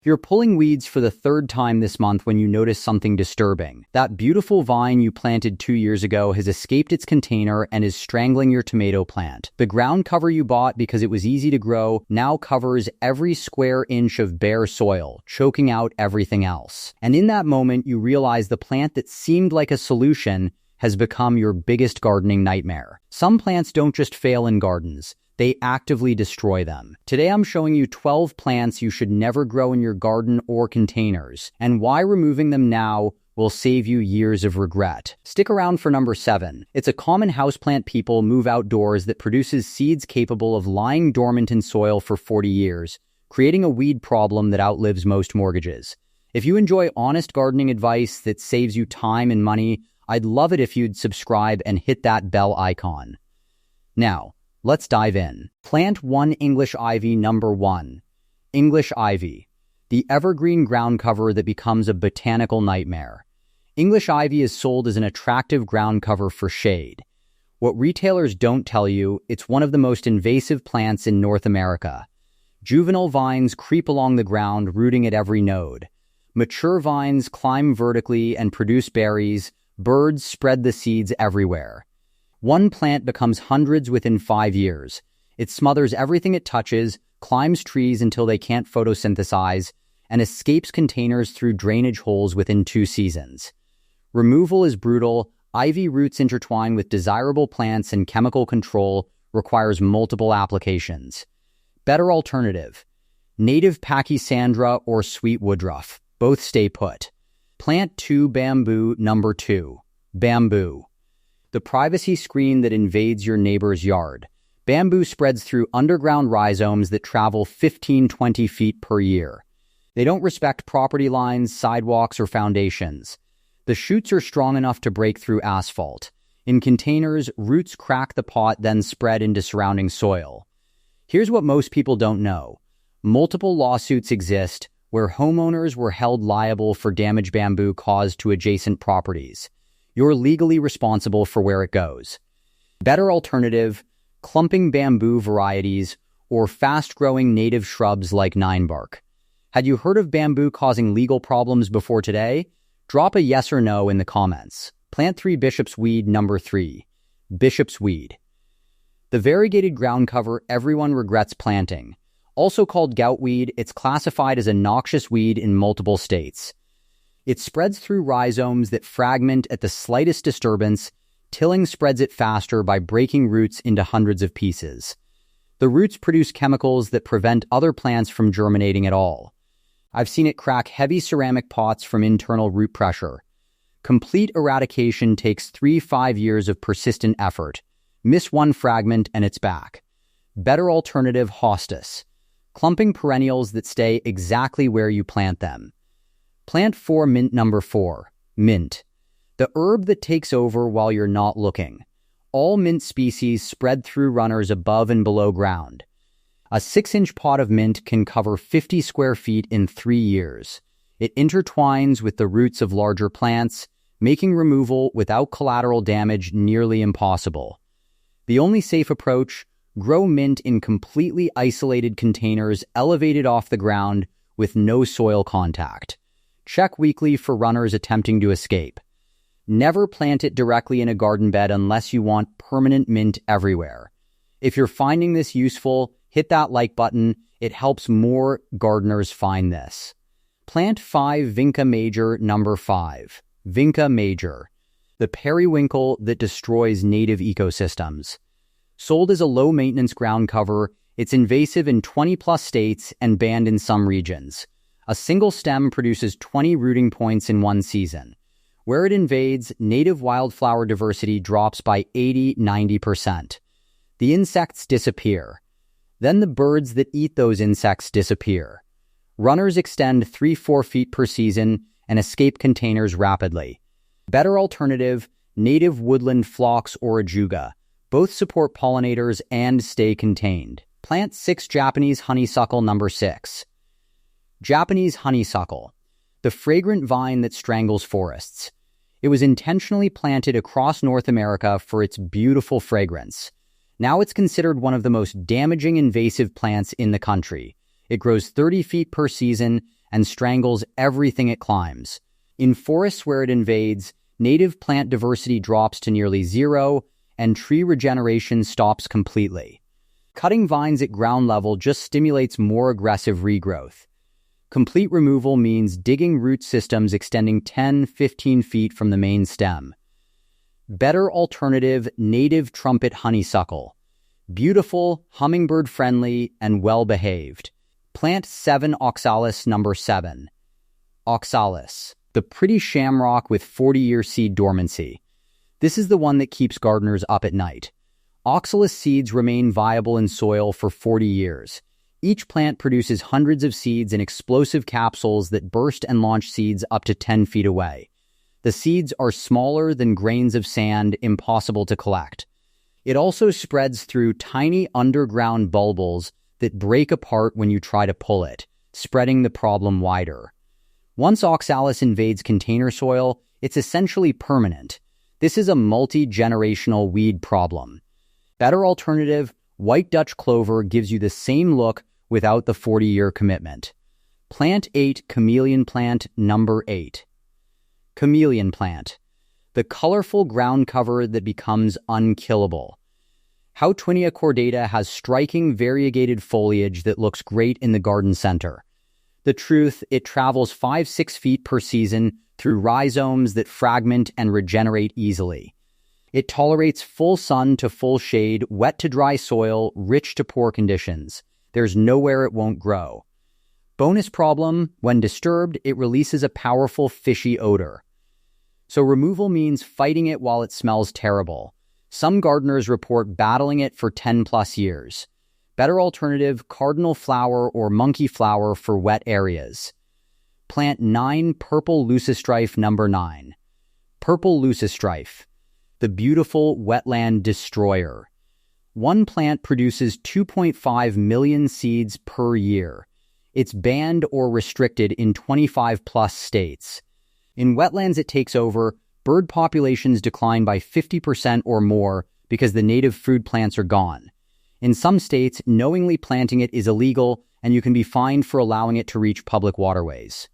If you're pulling weeds for the third time this month when you notice something disturbing, that beautiful vine you planted 2 years ago has escaped its container and is strangling your tomato plant. The ground cover you bought because it was easy to grow now covers every square inch of bare soil, choking out everything else. And in that moment, you realize the plant that seemed like a solution has become your biggest gardening nightmare. Some plants don't just fail in gardens. They actively destroy them. Today I'm showing you 12 plants you should never grow in your garden or containers, and why removing them now will save you years of regret. Stick around for number 7. It's a common houseplant people move outdoors that produces seeds capable of lying dormant in soil for 40 years, creating a weed problem that outlives most mortgages. If you enjoy honest gardening advice that saves you time and money, I'd love it if you'd subscribe and hit that bell icon. Now, let's dive in. Plant 1 English Ivy. Number 1. English Ivy, the evergreen ground cover that becomes a botanical nightmare. English Ivy is sold as an attractive ground cover for shade. What retailers don't tell you, it's one of the most invasive plants in North America. Juvenile vines creep along the ground, rooting at every node. Mature vines climb vertically and produce berries. Birds spread the seeds everywhere. One plant becomes hundreds within 5 years. It smothers everything it touches, climbs trees until they can't photosynthesize, and escapes containers through drainage holes within 2 seasons. Removal is brutal. Ivy roots intertwine with desirable plants, and chemical control requires multiple applications. Better alternative: native Pachysandra or sweet woodruff. Both stay put. Plant 2 Bamboo. Number 2. Bamboo, the privacy screen that invades your neighbor's yard. Bamboo spreads through underground rhizomes that travel 15-20 feet per year. They don't respect property lines, sidewalks, or foundations. The shoots are strong enough to break through asphalt. In containers, roots crack the pot, then spread into surrounding soil. Here's what most people don't know. Multiple lawsuits exist where homeowners were held liable for damage bamboo caused to adjacent properties. You're legally responsible for where it goes. Better alternative: clumping bamboo varieties or fast-growing native shrubs like ninebark. Had you heard of bamboo causing legal problems before today? Drop a yes or no in the comments. Plant 3 Bishop's Weed. Number 3. Bishop's Weed, the variegated ground cover everyone regrets planting. Also called goutweed, it's classified as a noxious weed in multiple states. It spreads through rhizomes that fragment at the slightest disturbance. Tilling spreads it faster by breaking roots into hundreds of pieces. The roots produce chemicals that prevent other plants from germinating at all. I've seen it crack heavy ceramic pots from internal root pressure. Complete eradication takes 3-5 years of persistent effort. Miss one fragment and it's back. Better alternative: hostas, clumping perennials that stay exactly where you plant them. Plant 4 Mint. Number 4. Mint, the herb that takes over while you're not looking. All mint species spread through runners above and below ground. A 6-inch pot of mint can cover 50 square feet in 3 years. It intertwines with the roots of larger plants, making removal without collateral damage nearly impossible. The only safe approach: grow mint in completely isolated containers elevated off the ground with no soil contact. Check weekly for runners attempting to escape. Never plant it directly in a garden bed unless you want permanent mint everywhere. If you're finding this useful, hit that like button. It helps more gardeners find this. Plant 5 Vinca Major. Number 5. Vinca Major, the periwinkle that destroys native ecosystems. Sold as a low-maintenance ground cover, it's invasive in 20-plus states and banned in some regions. A single stem produces 20 rooting points in one season. Where it invades, native wildflower diversity drops by 80-90%. The insects disappear. Then the birds that eat those insects disappear. Runners extend 3-4 feet per season and escape containers rapidly. Better alternative: native woodland phlox or ajuga. Both support pollinators and stay contained. Plant 6 Japanese honeysuckle. Number 6. Japanese honeysuckle, the fragrant vine that strangles forests. It was intentionally planted across North America for its beautiful fragrance. Now it's considered one of the most damaging invasive plants in the country. It grows 30 feet per season and strangles everything it climbs. In forests where it invades, native plant diversity drops to nearly zero, and tree regeneration stops completely. Cutting vines at ground level just stimulates more aggressive regrowth. Complete removal means digging root systems extending 10-15 feet from the main stem. Better alternative, native trumpet honeysuckle. Beautiful, hummingbird-friendly, and well-behaved. Plant 7 Oxalis number 7. Oxalis, the pretty shamrock with 40-year seed dormancy. This is the one that keeps gardeners up at night. Oxalis seeds remain viable in soil for 40 years. Each plant produces hundreds of seeds in explosive capsules that burst and launch seeds up to 10 feet away. The seeds are smaller than grains of sand, impossible to collect. It also spreads through tiny underground bulbils that break apart when you try to pull it, spreading the problem wider. Once oxalis invades container soil, it's essentially permanent. This is a multi-generational weed problem. Better alternative, white Dutch clover gives you the same look without the 40-year commitment. Plant 8 Chameleon plant number 8. Chameleon plant, the colorful ground cover that becomes unkillable. Hautwinia cordata has striking variegated foliage that looks great in the garden center. The truth, it travels 5-6 feet per season through rhizomes that fragment and regenerate easily. It tolerates full sun to full shade, wet to dry soil, rich to poor conditions. There's nowhere it won't grow. Bonus problem, when disturbed, it releases a powerful fishy odor. So removal means fighting it while it smells terrible. Some gardeners report battling it for 10+ years. Better alternative, cardinal flower or monkey flower for wet areas. Plant 9 Purple Leucostrife number 9. Purple Leucostrife, the beautiful wetland destroyer. One plant produces 2.5 million seeds per year. It's banned or restricted in 25+ states. In wetlands it takes over, bird populations decline by 50% or more because the native food plants are gone. In some states, knowingly planting it is illegal, and you can be fined for allowing it to reach public waterways.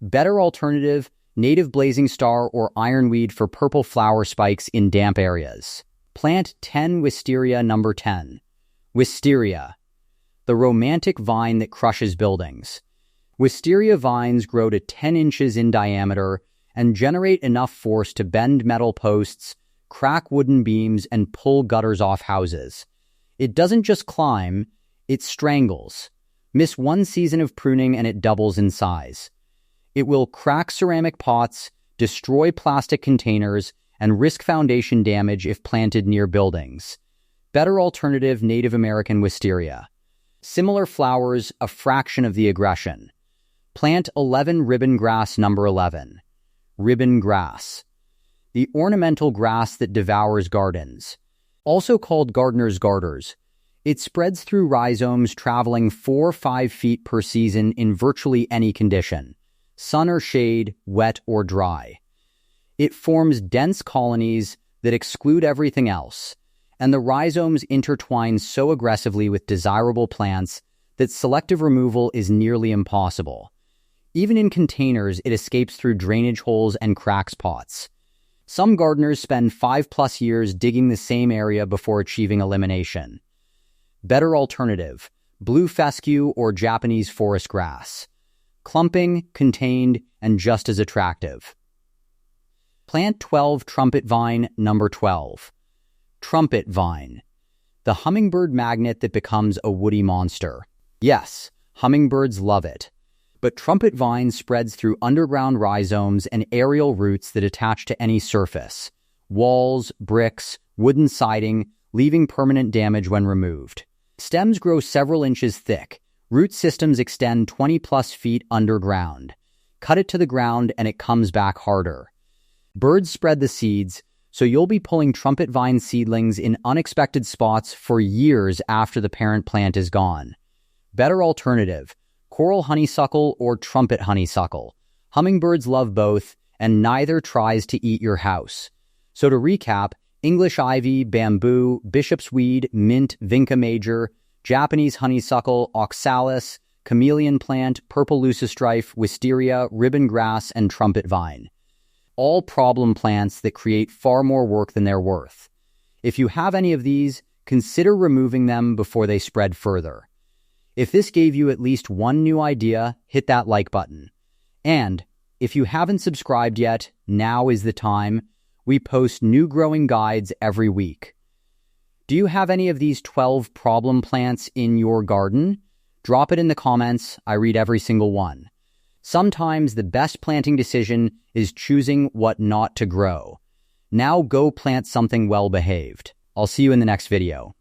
Better alternative, native blazing star or ironweed for purple flower spikes in damp areas. Plant 10 Wisteria number 10. Wisteria, the romantic vine that crushes buildings. Wisteria vines grow to 10 inches in diameter and generate enough force to bend metal posts, crack wooden beams, and pull gutters off houses. It doesn't just climb, it strangles. Miss one season of pruning and it doubles in size. It will crack ceramic pots, destroy plastic containers, and risk foundation damage if planted near buildings. Better alternative, Native American wisteria. Similar flowers, a fraction of the aggression. Plant 11 ribbon grass number 11. Ribbon grass, the ornamental grass that devours gardens. Also called gardener's garters, it spreads through rhizomes traveling 4-5 feet per season in virtually any condition, sun or shade, wet or dry. It forms dense colonies that exclude everything else, and the rhizomes intertwine so aggressively with desirable plants that selective removal is nearly impossible. Even in containers, it escapes through drainage holes and cracks pots. Some gardeners spend 5+ years digging the same area before achieving elimination. Better alternative, blue fescue or Japanese forest grass. Clumping, contained, and just as attractive. Plant 12 Trumpet Vine number 12. Trumpet Vine, the hummingbird magnet that becomes a woody monster. Yes, hummingbirds love it. But trumpet vine spreads through underground rhizomes and aerial roots that attach to any surface. Walls, bricks, wooden siding, leaving permanent damage when removed. Stems grow several inches thick. Root systems extend 20+ feet underground. Cut it to the ground and it comes back harder. Birds spread the seeds, so you'll be pulling trumpet vine seedlings in unexpected spots for years after the parent plant is gone. Better alternative, coral honeysuckle or trumpet honeysuckle. Hummingbirds love both, and neither tries to eat your house. So to recap, English ivy, bamboo, bishop's weed, mint, vinca major, Japanese honeysuckle, oxalis, chameleon plant, purple leucostrife, wisteria, ribbon grass, and trumpet vine. All problem plants that create far more work than they're worth. If you have any of these, consider removing them before they spread further. If this gave you at least one new idea, hit that like button. And if you haven't subscribed yet, now is the time. We post new growing guides every week. Do you have any of these 12 problem plants in your garden? Drop it in the comments. I read every single one. Sometimes the best planting decision is choosing what not to grow. Now go plant something well-behaved. I'll see you in the next video.